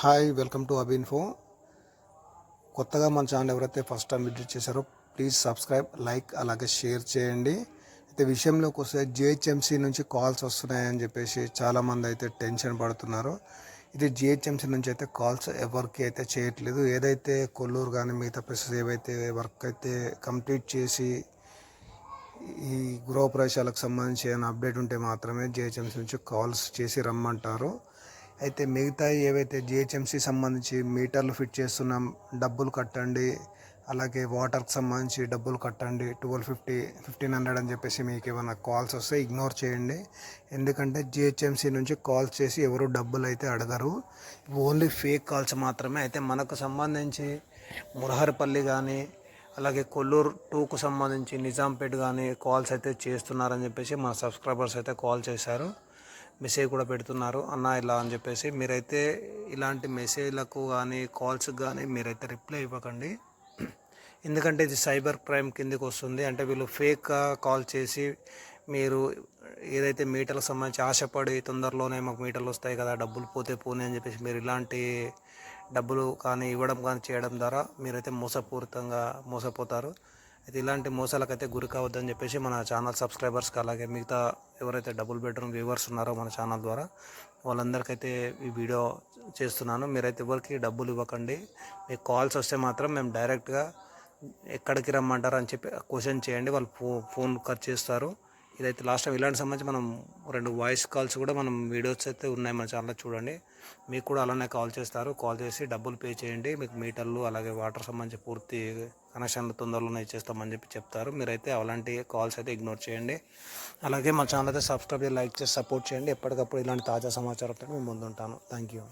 Hi, welcome to అబిన్ఫో. కొత్తగా మన channel ఎవరైతే ఫస్ట్ టైం విజిట్ చేశారో ప్లీజ్ సబ్స్క్రైబ్, లైక్, అలాగే షేర్ చేయండి. అయితే విషయంలోకి వస్తే జిహెచ్ఎంసీ నుంచి కాల్స్ వస్తున్నాయని చెప్పేసి చాలామంది అయితే టెన్షన్ పడుతున్నారు. ఇది జిహెచ్ఎంసీ నుంచి అయితే కాల్స్ ఎవరికి అయితే చేయట్లేదు. ఏదైతే కొల్లూరు కానీ మిగతా ప్లేసెస్ ఏవైతే వర్క్ అయితే కంప్లీట్ చేసి ఈ గృహప్రవేశాలకు సంబంధించి ఏమైనా అప్డేట్ ఉంటే మాత్రమే జిహెచ్ఎంసీ నుంచి కాల్స్ చేసి రమ్మంటారు. అయితే మిగతా ఏవైతే జిహెచ్ఎంసీ సంబంధించి మీటర్లు ఫిట్ చేస్తున్నాం, డబ్బులు కట్టండి, అలాగే వాటర్కి సంబంధించి డబ్బులు కట్టండి, 1250 1500 అని చెప్పేసి మీకు ఏమైనా కాల్స్ వస్తే ఇగ్నోర్ చేయండి. ఎందుకంటే జిహెచ్ఎంసీ నుంచి కాల్స్ చేసి ఎవరు డబ్బులు అయితే అడగరు. ఓన్లీ ఫేక్ కాల్స్ మాత్రమే. అయితే మనకు సంబంధించి మురహరపల్లి కానీ అలాగే కొల్లూరు 2కు సంబంధించి నిజాంపేట్ కానీ కాల్స్ అయితే చేస్తున్నారని చెప్పేసి మన సబ్స్క్రైబర్స్ అయితే కాల్ చేశారు, మెసేజ్ కూడా పెడుతున్నారు, అన్న ఇలా అని చెప్పేసి. మీరైతే ఇలాంటి మెసేజ్లకు కానీ కాల్స్కి కానీ మీరైతే రిప్లై ఇవ్వకండి. ఎందుకంటే ఇది సైబర్ క్రైమ్ కిందకి వస్తుంది. అంటే వీళ్ళు ఫేక్ కాల్ చేసి మీరు ఏదైతే మీటర్లకు సంబంధించి ఆశపడి తొందరలోనే మాకు మీటర్లు వస్తాయి కదా, డబ్బులు పోతే పోనీ అని చెప్పేసి మీరు ఇలాంటి డబ్బులు కానీ ఇవ్వడం కానీ చేయడం ద్వారా మీరైతే మోసపోతారు. అయితే ఇలాంటి మోసాలకైతే గురి కావద్దని చెప్పేసి మన ఛానల్ సబ్స్క్రైబర్స్కి అలాగే మిగతా ఎవరైతే డబుల్ బెడ్రూమ్ వ్యూవర్స్ ఉన్నారో మన ఛానల్ ద్వారా వాళ్ళందరికైతే ఈ వీడియో చేస్తున్నాను. మీరైతే ఎవరికి డబ్బులు ఇవ్వకండి. మీకు కాల్స్ వస్తే మాత్రం మేము డైరెక్ట్గా ఎక్కడికి రమ్మంటారు అని చెప్పి క్వశ్చన్ చేయండి, వాళ్ళు ఫోన్ కట్ చేస్తారు. ఇదైతే లాస్ట్ టైం ఇలాంటి సంబంధించి మనం 2 వాయిస్ కాల్స్ కూడా మనం వీడియోస్ అయితే ఉన్నాయి మన ఛానల్లో, చూడండి. మీకు కూడా అలానే కాల్ చేస్తారు. కాల్ చేసి డబ్బులు పే చేయండి, మీకు మీటర్లు అలాగే వాటర్ సంబంధించి పూర్తి కనెక్షన్లు తొందరలోనే ఇచ్చేస్తామని చెప్పి చెప్తారు. మీరైతే అలాంటి కాల్స్ అయితే ఇగ్నోర్ చేయండి. అలాగే మా ఛానల్ అయితే సబ్స్క్రైబ్ చేసి లైక్ చేసి సపోర్ట్ చేయండి. ఎప్పటికప్పుడు ఇలాంటి తాజా సమాచారంతో మేము ముందుంటాను. Thank you.